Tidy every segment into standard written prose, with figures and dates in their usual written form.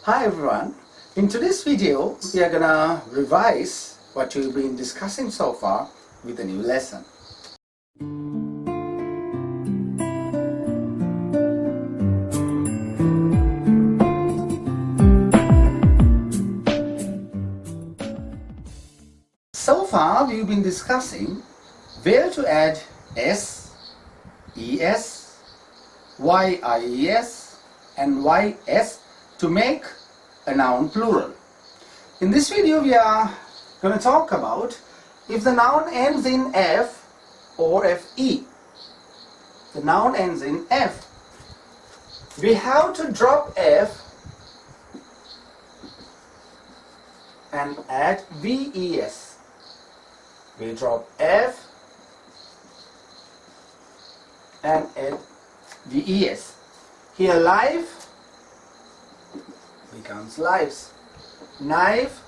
Hi everyone, in today's video we are gonna revise what we've been discussing so far with a new lesson. So far we've been discussing where to add s, es, yies and ys to make a noun plural. In this video we are going to talk about if the noun ends in f or fe. The noun ends in f. We have to drop f and add ves. We drop f and add ves. Here life becomes lives. Knife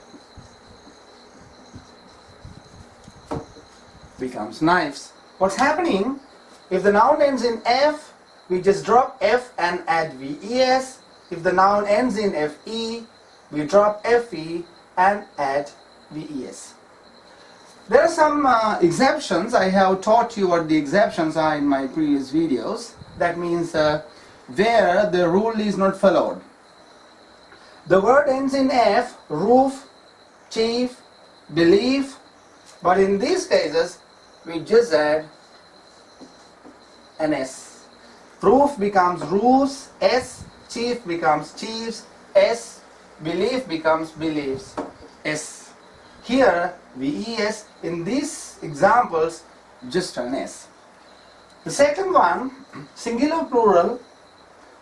becomes knives. What's happening? If the noun ends in f, we just drop f and add ves. If the noun ends in fe, we drop fe and add ves. There are some exceptions. I have taught you what the exceptions are in my previous videos. That means where the rule is not followed. The word ends in f, roof, chief, belief, but in these cases we just add an s. Roof becomes roofs, s, chief becomes chiefs, s, belief becomes beliefs, s. Here ves, in these examples, just an s. The second one, singular plural,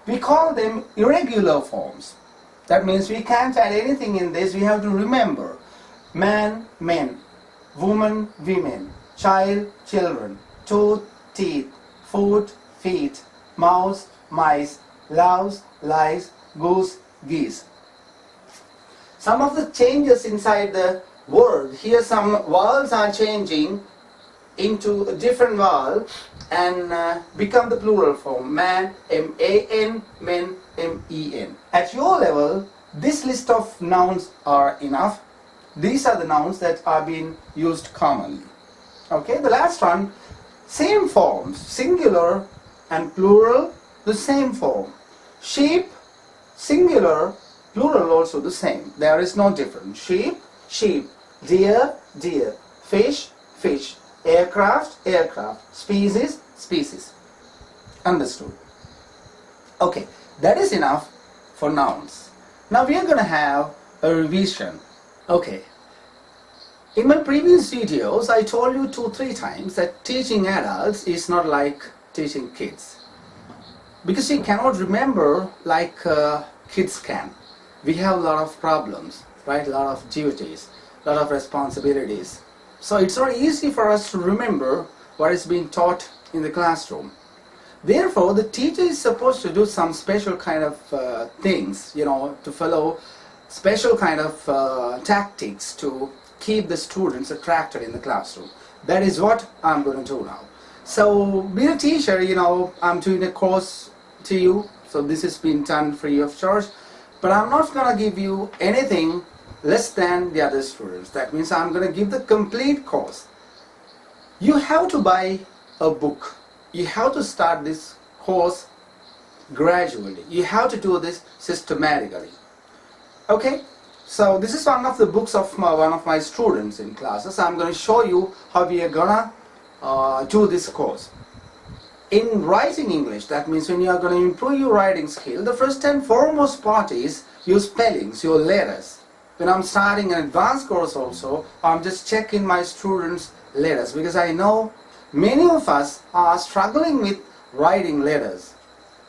we call them irregular forms. That means we can't add anything in this. We have to remember man, men, woman, women, child, children, tooth, teeth, foot, feet, mouse, mice, louse, lice, goose, geese. Some of the changes inside the word, here some vowels are changing into a different vowel and become the plural form. Man, M-A-N, men, M-E-N. At your level, this list of nouns are enough. These are the nouns that are being used commonly. Okay, the last one, same forms, singular and plural, the same form. Sheep, singular, plural also the same. There is no difference. Sheep, sheep. Deer, deer. Fish, fish. Aircraft, aircraft. Species, species. Understood? Okay, that is enough for nouns. Now we are going to have a revision. Okay. In my previous videos, I told you 2-3 times that teaching adults is not like teaching kids. Because you cannot remember like kids can. We have a lot of problems, right? A lot of duties, a lot of responsibilities. So it's not easy for us to remember what is being taught in the classroom. Therefore, the teacher is supposed to do some special kind of things, to follow special kind of tactics to keep the students attracted in the classroom. That is what I'm going to do now. So, being a teacher, I'm doing a course to you. So this has been done free of charge. But I'm not going to give you anything less than the other students. That means I'm going to give the complete course. You have to buy a book. You have to start this course gradually. You have to do this systematically. Okay? So this is one of the books of one of my students in classes. I'm going to show you how we are going to do this course. In writing English, that means when you are going to improve your writing skill, the first and foremost part is your spellings, your letters. When I'm starting an advanced course also, I'm just checking my students' letters because I know many of us are struggling with writing letters.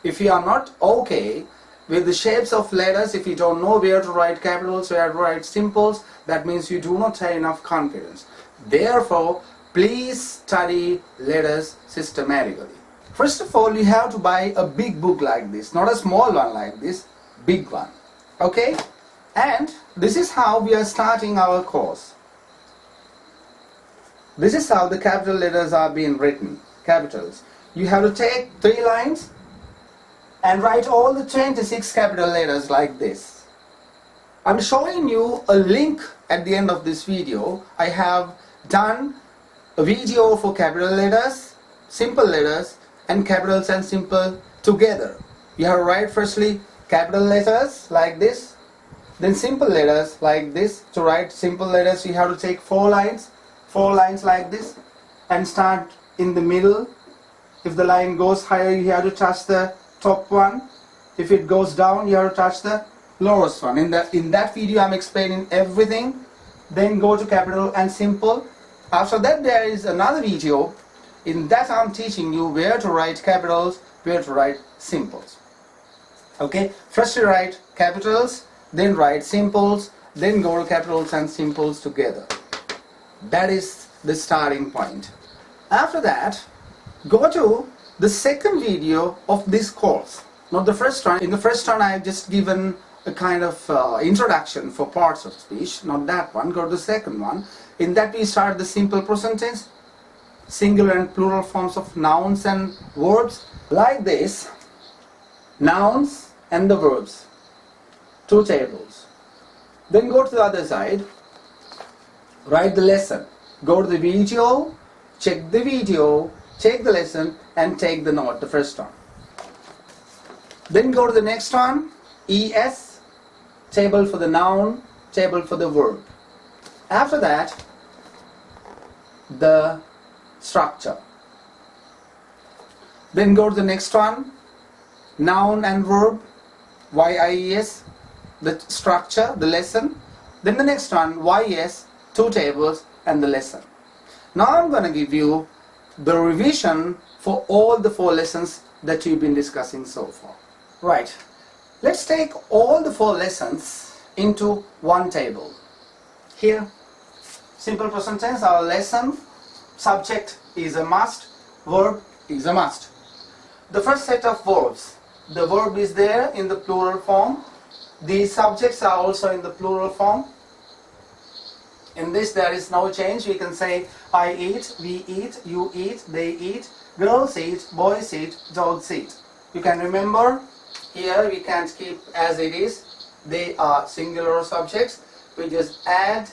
If you are not okay with the shapes of letters, if you don't know where to write capitals, where to write symbols, that means you do not have enough confidence. Therefore, please study letters systematically. First of all, you have to buy a big book like this, not a small one like this, big one. Okay? And this is how we are starting our course. This is how the capital letters are being written, capitals. You have to take 3 lines and write all the 26 capital letters like this. I'm showing you a link at the end of this video. I have done a video for capital letters, simple letters, and capitals and simple together. You have to write firstly capital letters like this, then simple letters like this. To write simple letters you have to take four lines like this, and start in the middle. If the line goes higher, you have to touch the top one. If it goes down, you have to touch the lowest one. In that video I'm explaining everything. Then go to capital and simple. After that there is another video. In that I'm teaching you where to write capitals, where to write simples. Okay, first you write capitals, then write simples, then go to capitals and simples together. That is the starting point. After that, go to the second video of this course, not the first one. In the first one I have just given a kind of introduction for parts of speech, not that one. Go to the second one. In that we start the simple present tense, singular and plural forms of nouns and verbs like this. Nouns and the verbs, two tables. Then go to the other side, write the lesson. Go to the video, check the video, take the lesson and take the note, the first one. Then go to the next one, ES, table for the noun, table for the verb. After that, the structure. Then go to the next one, noun and verb, YIES, the structure, the lesson. Then the next one, YS, two tables and the lesson. Now I'm going to give you the revision for all the four lessons that you've been discussing so far. Right, let's take all the four lessons into one table. Here, simple present tense, our lesson, subject is a must, verb is a must. The first set of verbs, the verb is there in the plural form. The subjects are also in the plural form. In this there is no change. We can say I eat, we eat, you eat, they eat, girls eat, boys eat, dogs eat. You can remember here we can't keep as it is. They are singular subjects. We just add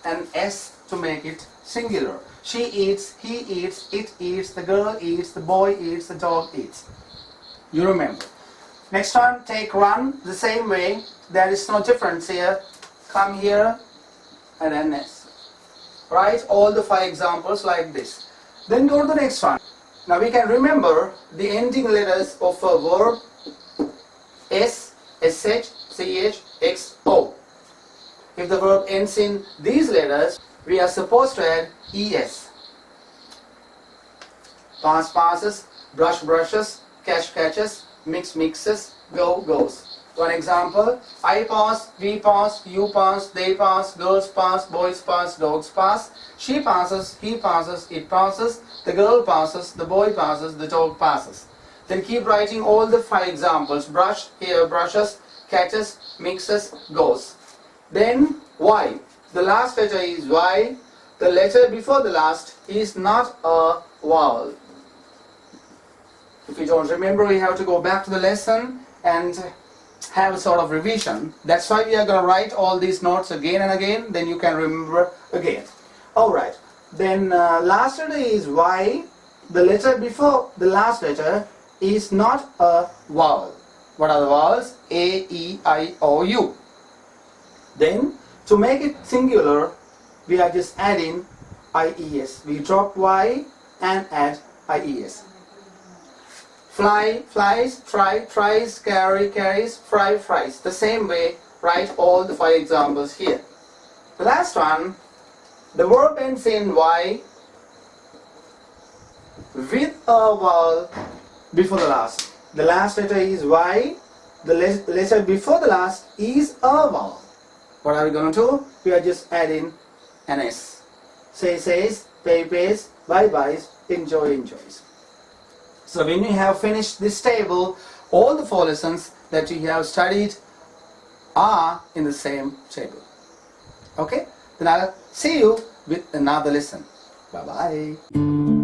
an S to make it singular. She eats, he eats, it eats, the girl eats, the boy eats, the dog eats. You remember. Next one, take run, the same way. There is no difference here. Come here and then S. Write all the 5 examples like this. Then go to the next one. Now we can remember the ending letters of a verb: S, SH, CH, X, O. If the verb ends in these letters, we are supposed to add ES. Pass, passes, brush, brushes, catch, catches, mix, mixes, go, goes. One example, I pass, we pass, you pass, they pass, girls pass, boys pass, dogs pass, she passes, he passes, it passes, the girl passes, the boy passes, the dog passes. Then keep writing all the 5 examples. Brush, here brushes, catches, mixes, goes. Then Y. The last letter is Y. The letter before the last is not a vowel. If you don't remember, we have to go back to the lesson and have a sort of revision. That's why we are going to write all these notes again and again, then you can remember again. Alright, then last letter is Y. The letter before the last letter is not a vowel. What are the vowels? A, E, I, O, U. Then to make it singular, we are just adding IES. We drop Y and add IES. Fly, flies, try, tries, carry, carries, fry, fries. The same way, write all the 5 examples here. The last one, the verb ends in Y with a vowel before the last. The last letter is Y. The letter before the last is a vowel. What are we going to do? We are just adding an S. Say, says, pay, pays, buy, buys, enjoy, enjoys. So when you have finished this table, all the 4 lessons that you have studied are in the same table. Okay? Then I'll see you with another lesson. Bye-bye.